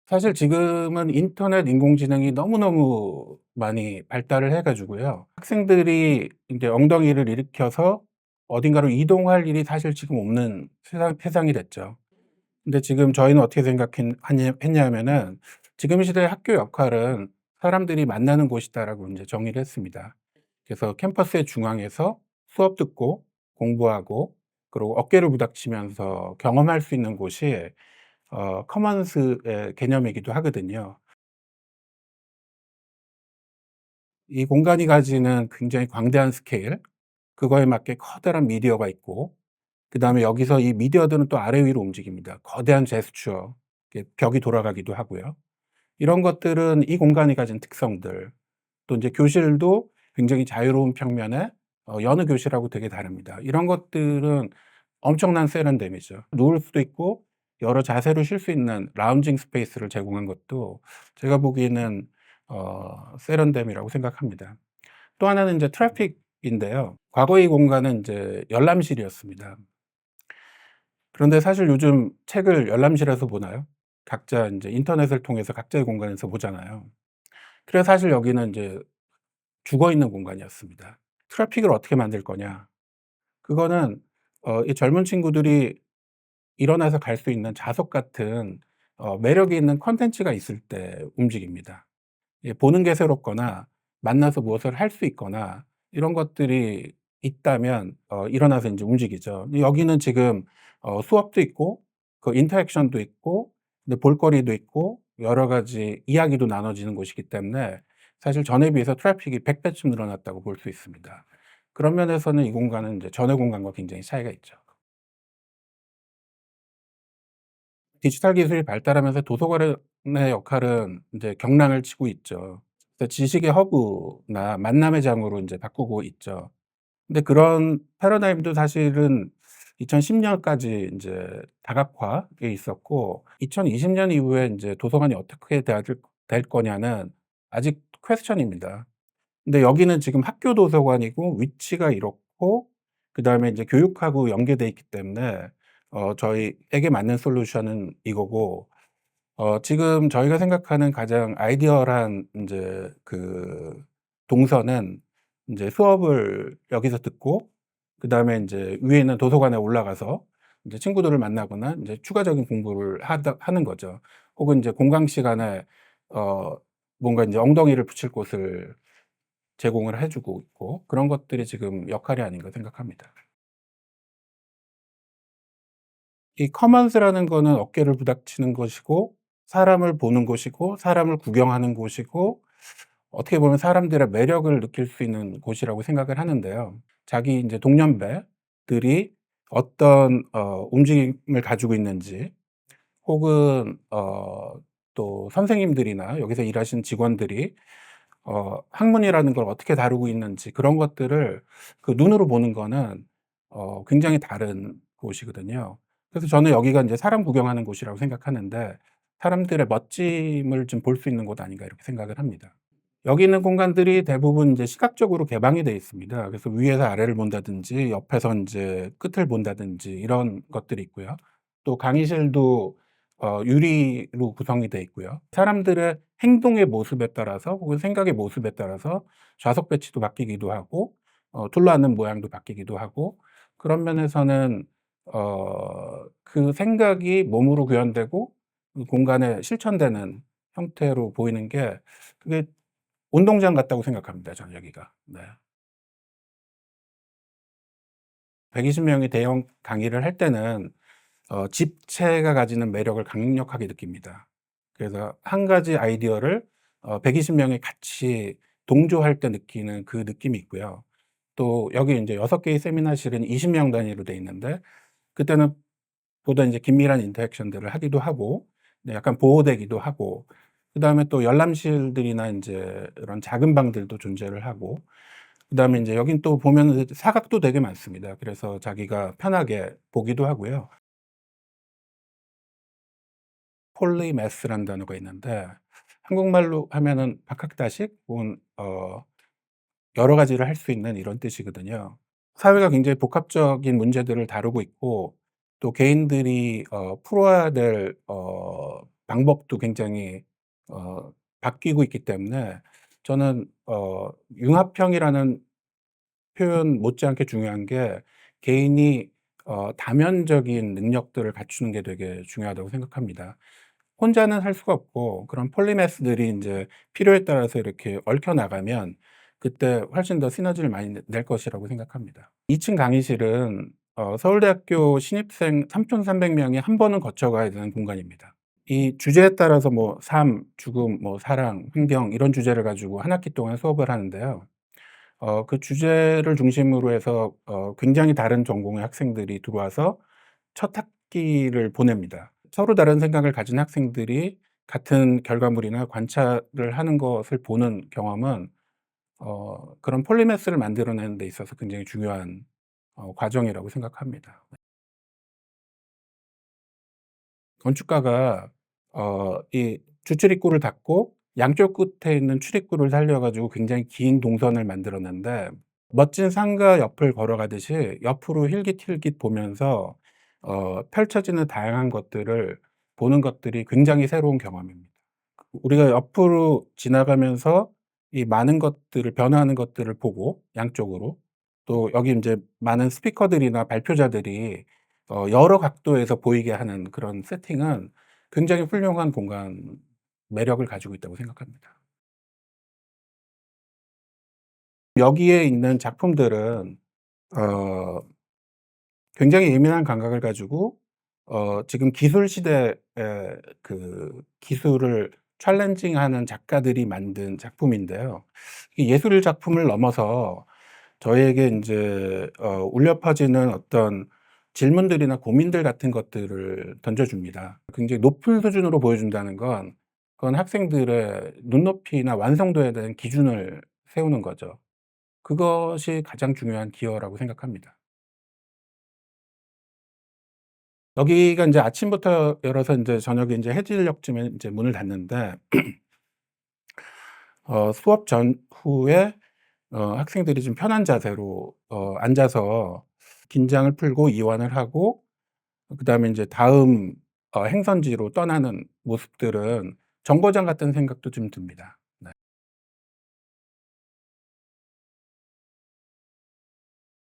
사실 지금은 인터넷 인공지능이 너무너무 많이 발달을 해 가지고요. 학생들이 인제 엉덩이를 일으켜서 어딘가로 이동할 일이 사실 지금 없는 세상이 됐죠. 근데 지금 저희는 어떻게 생각했 하냐 했냐면은 "지금 시대의 학교 역할은 사람들이 만나는 곳이다."라고 인제 정의를 했습니다. 그래서 캠퍼스의 중앙에서 수업 듣고 공부하고 그리고 어깨를 부닥치면서 경험할 수 있는 곳이 커먼스의 개념이기도 하거든요. 이 공간이 가지는 굉장히 광대한 스케일, 그거에 맞게 커다란 미디어가 있고 그다음에 여기서 이 미디어들은 또 아래 위로 움직입니다. 거대한 제스처, 이렇게 벽이 돌아가기도 하고요. 이런 것들은 이 공간이 가진 특성들, 또 인제 교실도 굉장히 자유로운 평면에 여느 교실하고 되게 다릅니다. 이런 것들은 엄청난 세련됨이죠. 누울 수도 있고 여러 자세로 쉴 수 있는 라운징 스페이스를 제공한 것도 제가 보기에는 세련됨이라고 생각합니다. 또 하나는 인제 트래픽인데요. 과거 이 공간은 인제 열람실이었습니다. 그런데 사실 요즘 책을 열람실에서 보나요? 각자 인제 인터넷을 통해서 각자의 공간에서 보잖아요. 그래서 사실 여기는 인제 죽어 있는 공간이었습니다. 트래픽을 어떻게 만들 거냐. 그거는 이 젊은 친구들이 일어나서 갈 수 있는 자석 같은 매력이 있는 콘텐츠가 있을 때 움직입니다. 예, 보는 게 새롭거나 만나서 무엇을 할 수 있거나 이런 것들이 있다면 일어나서 인제 움직이죠. 근데 여기는 지금 수업도 있고 그 인터랙션도 있고 근데 볼거리도 있고 여러 가지 이야기도 나눠지는 곳이기 때문에 사실 전에 비해서 트래픽이 100 배쯤 늘어났다고 볼 수 있습니다. 그런 면에서는 이 공간은 인제 전의 공간과 굉장히 차이가 있죠. 디지털 기술이 발달하면서 도서관의 역할은 인제 경랑을 치고 있죠. 그래서 지식의 허브나 만남의 장으로 인제 바꾸고 있죠. 근데 그런 패러다임도 사실은 2010 년까지 인제 다각화돼 있었고 2020년 이후에 인제 도서관이 어떻게 될 거냐는 아직 퀘스천입니다. 근데 여기는 지금 학교 도서관이고 위치가 이렇고 그다음에 인제 교육하고 연계돼 있기 때문에 저희에게 맞는 솔루션은 이거고 지금 저희가 생각하는 가장 아이디얼한 인제 그 동선은 인제 수업을 여기서 듣고 그다음에 인제 위에 있는 도서관에 올라가서 인제 친구들을 만나거나 인제 추가적인 공부를 하는 거죠. 혹은 인제 공강 시간에 어 뭔가 인제 엉덩이를 붙일 곳을 제공을 해 주고 있고 그런 것들이 지금 역할이 아닌가 생각합니다. 이 커먼스라는 거는 어깨를 부닥치는 곳이고 사람을 보는 곳이고 사람을 구경하는 곳이고 어떻게 보면 사람들의 매력을 느낄 수 있는 곳이라고 생각을 하는데요. 자기 인제 동년배들이 어떤 움직임을 가지고 있는지 혹은 또 선생님들이나 여기서 일하시는 직원들이 학문이라는 걸 어떻게 다루고 있는지 그런 것들을 그 눈으로 보는 거는 굉장히 다른 곳이거든요. 그래서 저는 여기가 인제 사람 구경하는 곳이라고 생각하는데 '사람들의 멋짐을 좀 볼 수 있는 곳 아닌가.' 이렇게 생각을 합니다. 여기 있는 공간들이 대부분 인제 시각적으로 개방이 되어 있습니다. 그래서 위에서 아래를 본다든지 옆에서 인제 끝을 본다든지 이런 것들이 있고요. 또 강의실도 유리로 구성이 돼 있고요. 사람들의 행동의 모습에 따라서 혹은 생각의 모습에 따라서 좌석 배치도 바뀌기도 하고 둘러앉는 모양도 바뀌기도 하고 그런 면에서는 그 생각이 몸으로 구현되고 그 공간에 실천되는 형태로 보이는 게 그게 운동장 같다고 생각합니다, 저는 여기가. 네. 120 명이 대형 강의를 할 때는 집체가 가지는 매력을 강력하게 느낍니다. 그래서 한 가지 아이디어를 120 명이 같이 동조할 때 느끼는 그 느낌이 있고요. 또 여기 인제 6 개의 세미나실은 20명 단위로 돼 있는데 그때는 보다 인제 긴밀한 인터랙션들을 하기도 하고 네 약간 보호되기도 하고 그다음에 또 열람실들이나 인제 이런 작은 방들도 존재를 하고 그다음에 인제 여긴 또 보면은 사각도 되게 많습니다. 그래서 자기가 편하게 보기도 하고요. 폴리매스라는 단어가 있는데 한국말로 하면은 박학다식 혹은 여러 가지를 할 수 있는 이런 뜻이거든요. 사회가 굉장히 복합적인 문제들을 다루고 있고 또 개인들이 풀어야 될 방법도 굉장히 어 바뀌고 있기 때문에 저는 융합형이라는 표현 못지않게 중요한 게 개인이 다면적인 능력들을 갖추는 게 되게 중요하다고 생각합니다. 혼자는 할 수가 없고 그런 폴리매스들이 인제 필요에 따라서 이렇게 얽혀 나가면 그때 훨씬 더 시너지를 많이 낼 것이라고 생각합니다. 2층 강의실은 서울대학교 신입생 3,300 명이 한 번은 거쳐 가야 되는 공간입니다. 이 주제에 따라서 뭐 삶, 죽음, 뭐 사랑, 환경 이런 주제를 가지고 한 학기 동안 수업을 하는데요. 그 주제를 중심으로 해서 굉장히 다른 전공의 학생들이 들어와서 첫 학기를 보냅니다. 서로 다른 생각을 가진 학생들이 같은 결과물이나 관찰을 하는 것을 보는 경험은 그런 폴리매스를 만들어내는 데 있어서 굉장히 중요한 과정이라고 생각합니다. 건축가가 이 주출입구를 닫고 양쪽 끝에 있는 출입구를 살려 가지고 굉장히 긴 동선을 만들었는데 멋진 상가 옆을 걸어가듯이 옆으로 힐깃힐깃 보면서 펼쳐지는 다양한 것들을 보는 것들이 굉장히 새로운 경험입니다. 우리가 옆으로 지나가면서 이 많은 것들을 변화하는 것들을 보고 양쪽으로 또 여기 인제 많은 스피커들이나 발표자들이 여러 각도에서 보이게 하는 그런 세팅은 굉장히 훌륭한 공간 매력을 가지고 있다고 생각합니다. 여기에 있는 작품들은 어 굉장히 예민한 감각을 가지고 지금 기술 시대에 그 기술을 챌린징하는 작가들이 만든 작품인데요. 이 예술 작품을 넘어서 저희에게 인제 울려 퍼지는 어떤 질문들이나 고민들 같은 것들을 던져줍니다. 굉장히 높은 수준으로 보여준다는 건 그건 학생들의 눈높이나 완성도에 대한 기준을 세우는 거죠. 그것이 가장 중요한 기여라고 생각합니다. 여기가 인제 아침부터 열어서 인제 저녁에 인제 해질 쯤에 인제 문을 닫는데 수업 전후에 학생들이 좀 편한 자세로 앉아서 긴장을 풀고 이완을 하고 그다음에 인제 다음 행선지로 떠나는 모습들은 정거장 같다는 생각도 좀 듭니다.